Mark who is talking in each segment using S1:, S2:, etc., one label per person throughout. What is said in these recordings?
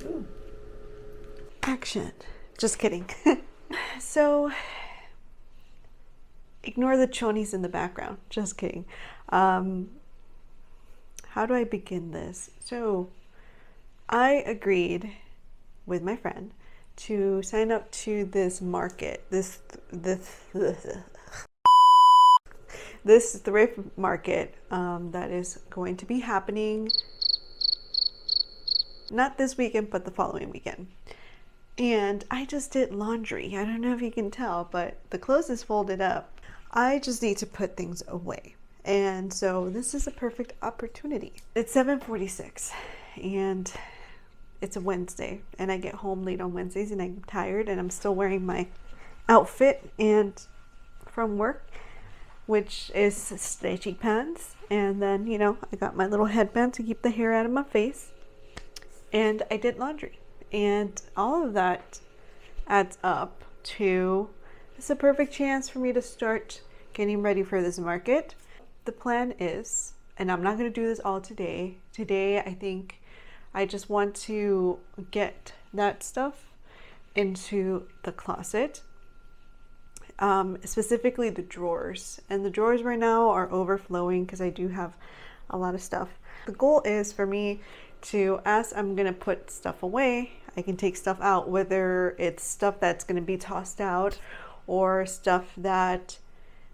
S1: Ooh. Action. Just kidding. So, ignore the chonies in the background. Just kidding. How do I begin this? So, I agreed with my friend to sign up to this market, this thrift market that is going to be happening not this weekend, but the following weekend. And I just did laundry. I don't know if you can tell, but the clothes is folded up. I just need to put things away. And so this is a perfect opportunity. It's 7:46 and it's a Wednesday, and I get home late on Wednesdays and I'm tired and I'm still wearing my outfit and from work, which is stretchy pants. And then, you know, I got my little headband to keep the hair out of my face. And I did laundry. And all of that adds up to, it's a perfect chance for me to start getting ready for this market. The plan is, and I'm not going to do this all today. Today, I think I just want to get that stuff into the closet, specifically the drawers. And the drawers right now are overflowing because I do have a lot of stuff. The goal is for me to, as I'm going to put stuff away, I can take stuff out, whether it's stuff that's going to be tossed out or stuff that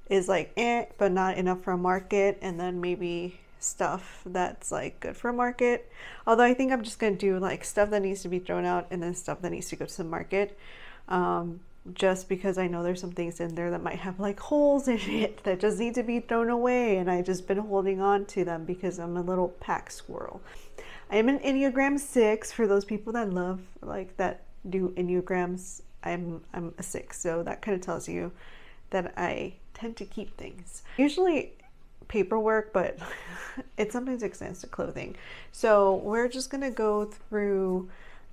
S1: is like but not enough for a market, and then maybe stuff that's like good for a market. Although I think I'm just going to do like stuff that needs to be thrown out and then stuff that needs to go to the market, just because I know there's some things in there that might have like holes in it that just need to be thrown away, and I've just been holding on to them because I'm a little pack squirrel. I am an Enneagram 6 for those people that love, like, that do Enneagrams. I'm a 6, so that kind of tells you that I tend to keep things. Usually paperwork, but it sometimes extends to clothing. So we're just gonna go through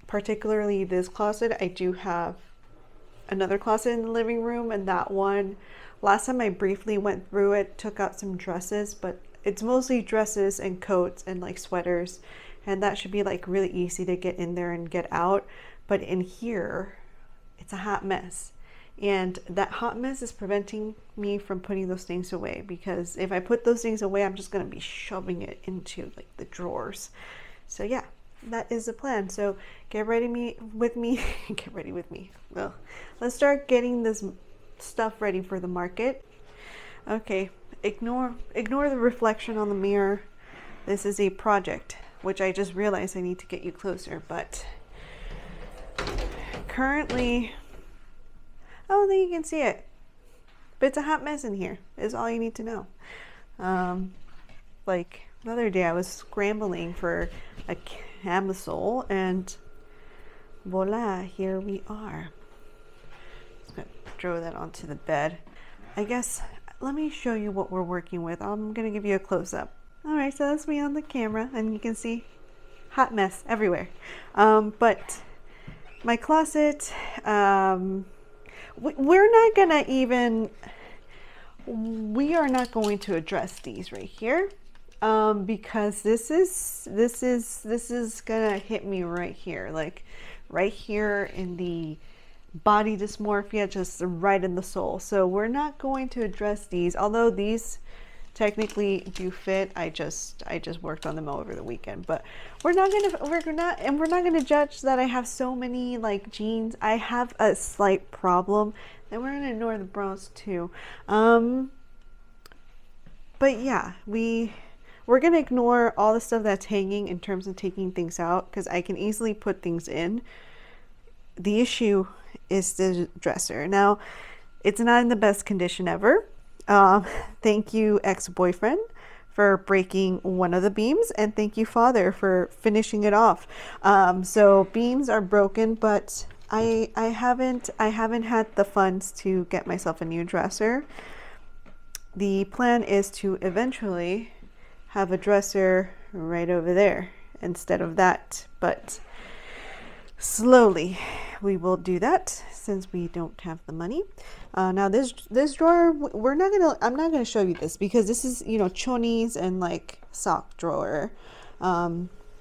S1: particularly this closet. I do have another closet in the living room, and that one, last time I briefly went through it, took out some dresses, but it's mostly dresses and coats and like sweaters. And that should be like really easy to get in there and get out. But in here, it's a hot mess. And that hot mess is preventing me from putting those things away, because if I put those things away, I'm just going to be shoving it into like the drawers. So yeah, that is the plan. So get ready with me. Get ready with me. Well, let's start getting this stuff ready for the market. Okay, ignore the reflection on the mirror. This is a project, which I just realized I need to get you closer, but currently, oh, there you can see it. But it's a hot mess in here, is all you need to know. Like the other day I was scrambling for a camisole, and voila, here we are. Just gonna throw that onto the bed. I guess, let me show you what we're working with. I'm gonna give you a close-up. All right, so that's me on the camera, and you can see hot mess everywhere. But my closet, we're not gonna even, we are not going to address these right here, because this is gonna hit me right here, like right here in the body dysmorphia, just right in the soul. So we're not going to address these, although these technically do fit. I just worked on them over the weekend, but we're not gonna judge that I have so many like jeans. I have a slight problem, and we're gonna ignore the bras too. But yeah, we're gonna ignore all the stuff that's hanging in terms of taking things out, because I can easily put things in. The issue is the dresser. Now, it's not in the best condition ever. Thank you, ex-boyfriend, for breaking one of the beams, and thank you, father, for finishing it off. So beams are broken, but I haven't had the funds to get myself a new dresser. The plan is to eventually have a dresser right over there instead of that, but slowly we will do that since we don't have the money. Now this drawer, I'm not gonna show you this because this is, you know, chonies and like sock drawer.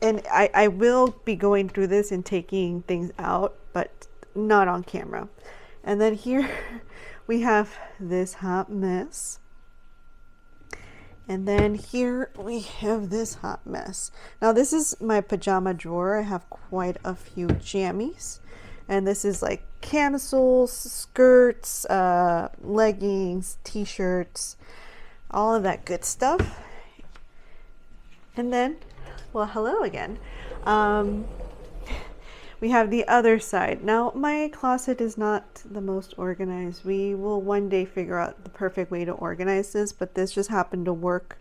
S1: And I will be going through this and taking things out, but not on camera. And then here we have this hot mess. And then here we have this hot mess. Now this is my pajama drawer. I have quite a few jammies. And this is like camisoles, skirts, leggings, t-shirts, all of that good stuff. And then, well, hello again. We have the other side. Now, my closet is not the most organized. We will one day figure out the perfect way to organize this, but this just happened to work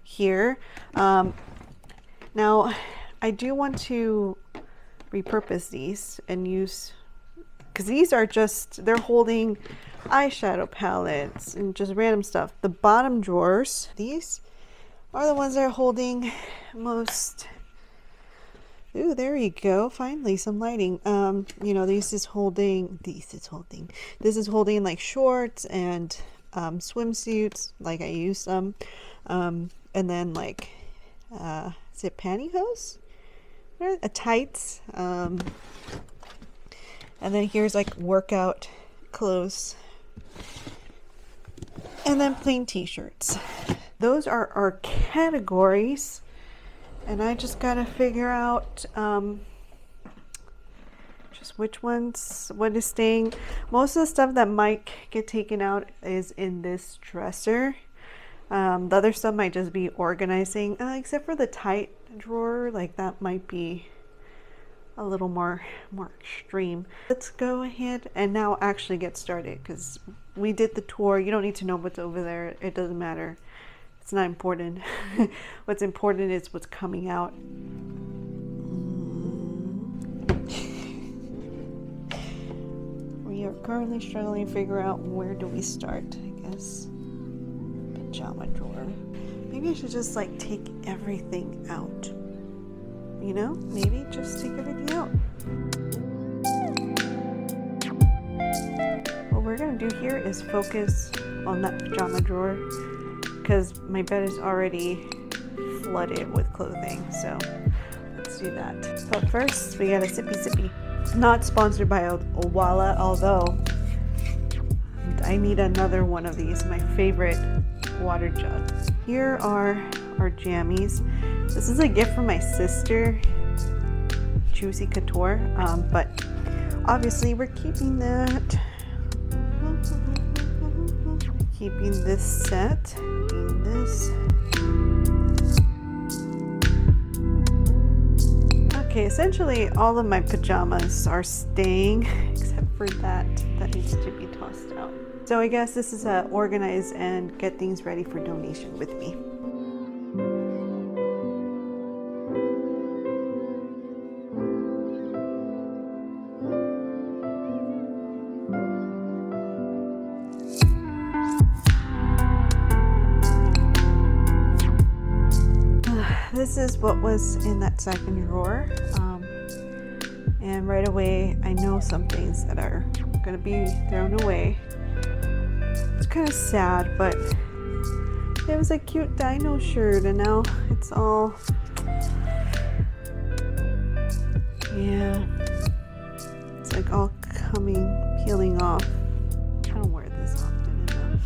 S1: here. Now, I do want to repurpose these and use, because these are just, they're holding eyeshadow palettes and just random stuff. The bottom drawers, these are the ones that are holding most. Ooh, there you go. Finally, some lighting. You know, this is holding like shorts and swimsuits, like I use some. And then like, is it pantyhose? Tights. And then here's like workout clothes. And then plain t-shirts. Those are our categories. And I just gotta figure out just which ones, what is staying. Most of the stuff that might get taken out is in this dresser. The other stuff might just be organizing, except for the tight drawer. Like that might be a little more extreme. Let's go ahead and now actually get started, because we did the tour. You don't need to know what's over there. It doesn't matter. It's not important. What's important is what's coming out. We are currently struggling to figure out where do we start, I guess. Pajama drawer. Maybe I should just like take everything out. You know, maybe just take everything out. What we're gonna do here is focus on that pajama drawer, because my bed is already flooded with clothing, so let's do that. But first, we got a sippy. Not sponsored by Owala, although I need another one of these, my favorite water jug. Here are our jammies. This is a gift from my sister, Juicy Couture, but obviously we're keeping that. Keeping this set, keeping this. Okay, essentially all of my pajamas are staying, except for that needs to be tossed out. So I guess this is organize and get things ready for donation with me. This is what was in that second drawer, and right away I know some things that are gonna be thrown away. It's kind of sad, but it was a cute dino shirt and now it's all, yeah, it's like all peeling off. I don't wear this often enough.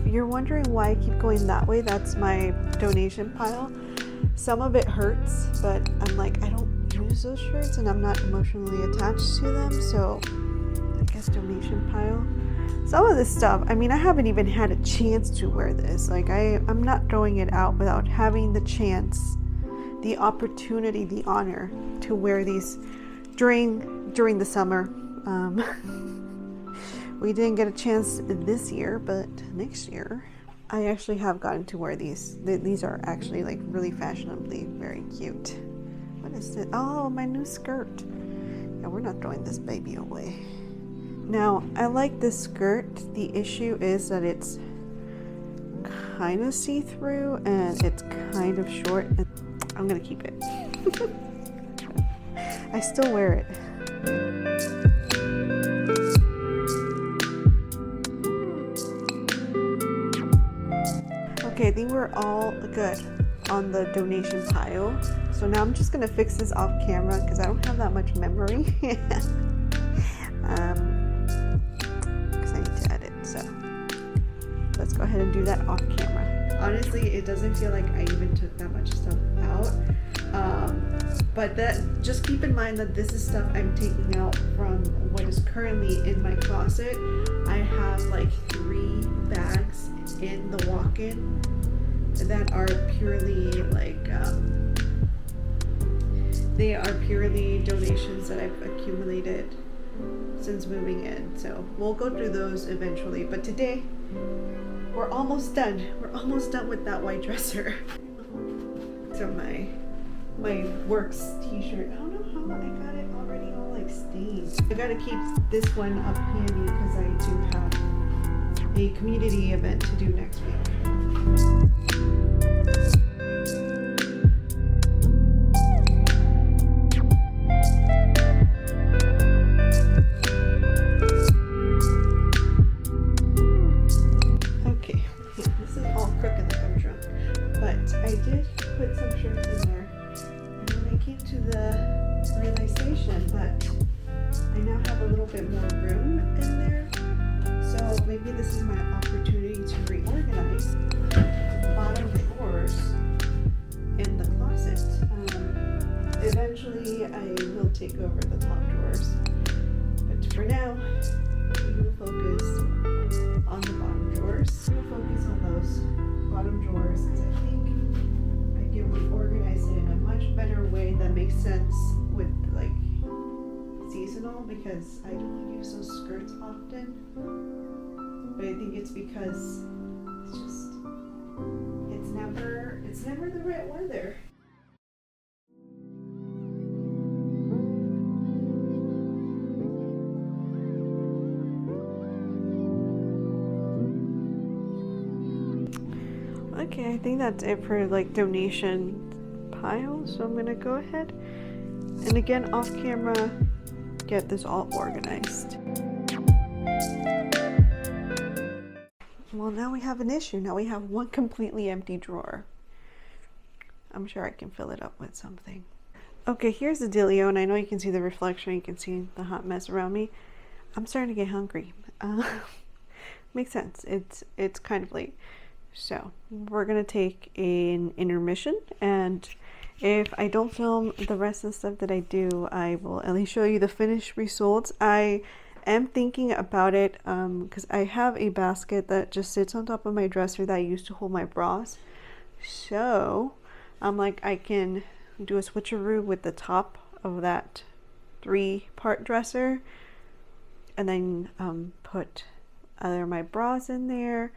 S1: You're wondering why I keep going that way, that's my donation pile. Some of it hurts, but I'm like, I don't use those shirts and I'm not emotionally attached to them, so I guess donation pile. Some of this stuff, I mean, I haven't even had a chance to wear this. Like I'm not throwing it out without having the chance, the opportunity, the honor to wear these during the summer. We didn't get a chance this year, but next year I actually have gotten to wear these. These are actually like really fashionably very cute. What is it? Oh, my new skirt. Yeah, we're not throwing this baby away. Now, I like this skirt. The issue is that it's kind of see-through and it's kind of short. I'm gonna keep it. I still wear it. Okay, I think we're all good on the donation pile. So now I'm just gonna fix this off camera because I don't have that much memory. Because I need to edit, so let's go ahead and do that off camera. Honestly, it doesn't feel like I even took that much stuff out. But that, just keep in mind that this is stuff I'm taking out from what is currently in my closet. I have like 3 bags in the walk-in that are purely like they are purely donations that I've accumulated since moving in. So we'll go through those eventually, but today we're almost done. We're almost done with that white dresser. So my works t-shirt, I don't know how I got it already all like stained. I gotta keep this one up handy because I do have a community event to do next week. Okay, this is all crooked like I'm drunk, but I did put some shirts in there, and then I came to the realization that I now have a little bit more room in there. So maybe this is my opportunity to reorganize the bottom drawers in the closet. Eventually I will take over the top drawers, but for now we will focus on the bottom drawers. We'll focus on those bottom drawers because I think I can reorganize it in a much better way that makes sense with like seasonal, because I don't use those skirts often. But I think it's because it's never the right weather. Okay, I think that's it for like donation pile. So I'm gonna go ahead and again off camera get this all organized. Well, now we have an issue. Now we have one completely empty drawer. I'm sure I can fill it up with something. Okay, here's the dealio, and I know you can see the reflection. You can see the hot mess around me. I'm starting to get hungry. Makes sense. It's kind of late. So we're gonna take an intermission, and if I don't film the rest of the stuff that I do, I will at least show you the finished results. I am thinking about it because I have a basket that just sits on top of my dresser that I used to hold my bras. So I'm like, I can do a switcheroo with the top of that 3-part dresser and then put either my bras in there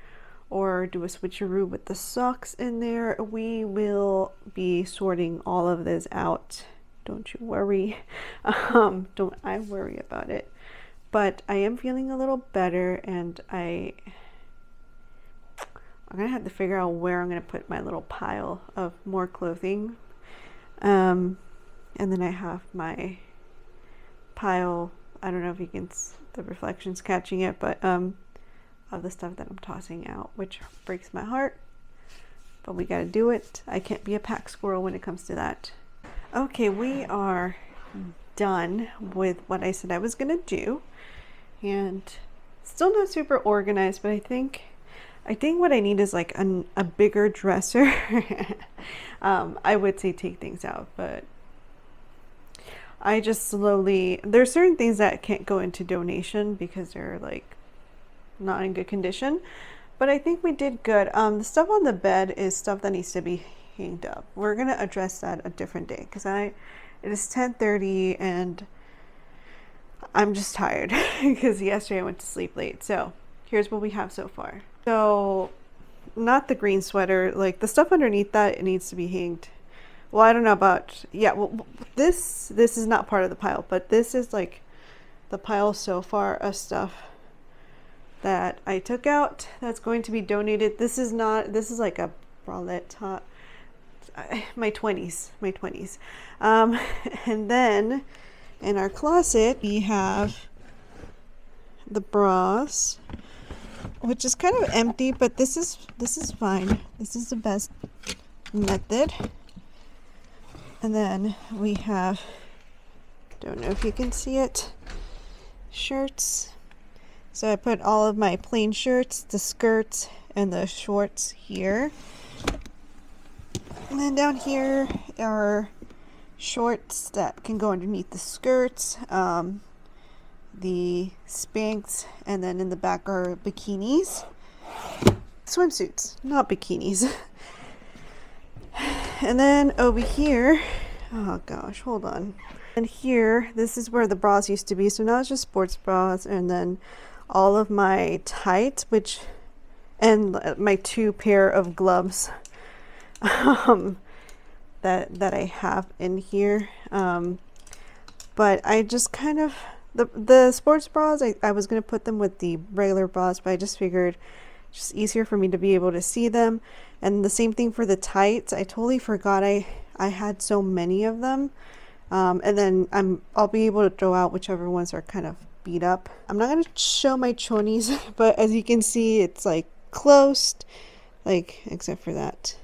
S1: or do a switcheroo with the socks in there. We will be sorting all of this out. Don't you worry. Don't I worry about it. But I am feeling a little better, and I'm gonna have to figure out where I'm gonna put my little pile of more clothing. And then I have my pile, I don't know if you can, the reflection's catching it, but of the stuff that I'm tossing out, which breaks my heart, but we gotta do it. I can't be a pack squirrel when it comes to that. Okay, we are done with what I said I was gonna do, and still not super organized, but I think what I need is like a bigger dresser. I would say take things out, but I just slowly, there's certain things that can't go into donation because they're like not in good condition, but I think we did good. The stuff on the bed is stuff that needs to be hanged up. We're gonna address that a different day because it is 10:30 and I'm just tired because yesterday I went to sleep late. So here's what we have so far. So not the green sweater, like the stuff underneath that, it needs to be hanged. Well, I don't know about, yeah, well, this is not part of the pile, but this is like the pile so far of stuff that I took out that's going to be donated. This is like a bralette top, my 20s. And then in our closet we have the bras, which is kind of empty, but this is fine. This is the best method. And then we have, don't know if you can see it, shirts. So I put all of my plain shirts, the skirts, and the shorts here. And then down here are shorts that can go underneath the skirts, the Spanx, and then in the back are bikinis. Swimsuits, not bikinis. And then over here, oh gosh, hold on. And here, this is where the bras used to be. So now it's just sports bras, and then all of my tights, and my 2 pair of gloves that I have in here. But I just kind of, the sports bras, I was going to put them with the regular bras, but I just figured it's just easier for me to be able to see them. And the same thing for the tights. I totally forgot I had so many of them. And then I'll be able to throw out whichever ones are kind of beat up. I'm not going to show my chonies, but as you can see, it's like closed, like except for that.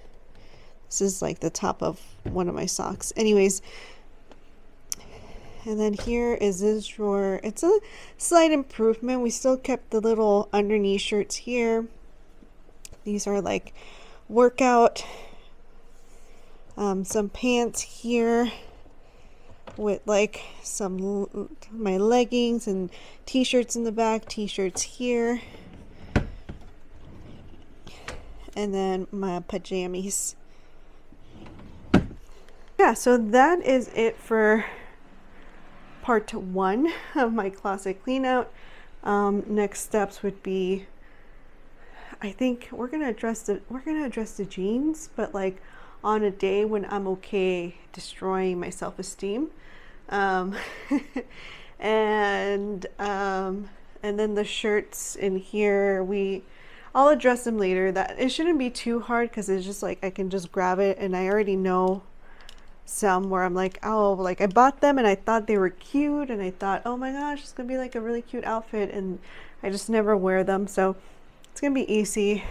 S1: This is like the top of one of my socks. Anyways, and then here is this drawer. It's a slight improvement. We still kept the little underneath shirts here. These are like workout, some pants here with like some my leggings and t-shirts in the back, t-shirts here, and then my pajamas. Yeah, so that is it for part 1 of my closet clean out. Next steps would be, I think we're gonna address the jeans, but like on a day when I'm okay destroying my self-esteem. And then the shirts in here, I'll address them later. That it shouldn't be too hard because it's just like I can just grab it, and I already know some where I'm like, oh, like I bought them and I thought they were cute, and I thought, oh my gosh, it's gonna be like a really cute outfit, and I just never wear them, so it's gonna be easy.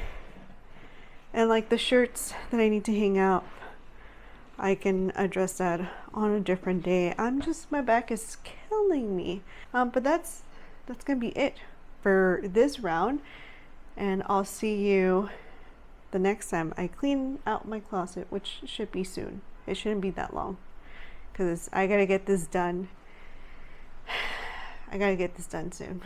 S1: And like the shirts that I need to hang out, I can address that on a different day. My back is killing me. But that's gonna be it for this round, and I'll see you the next time I clean out my closet, which should be soon. It shouldn't be that long because I gotta get this done. I gotta get this done soon.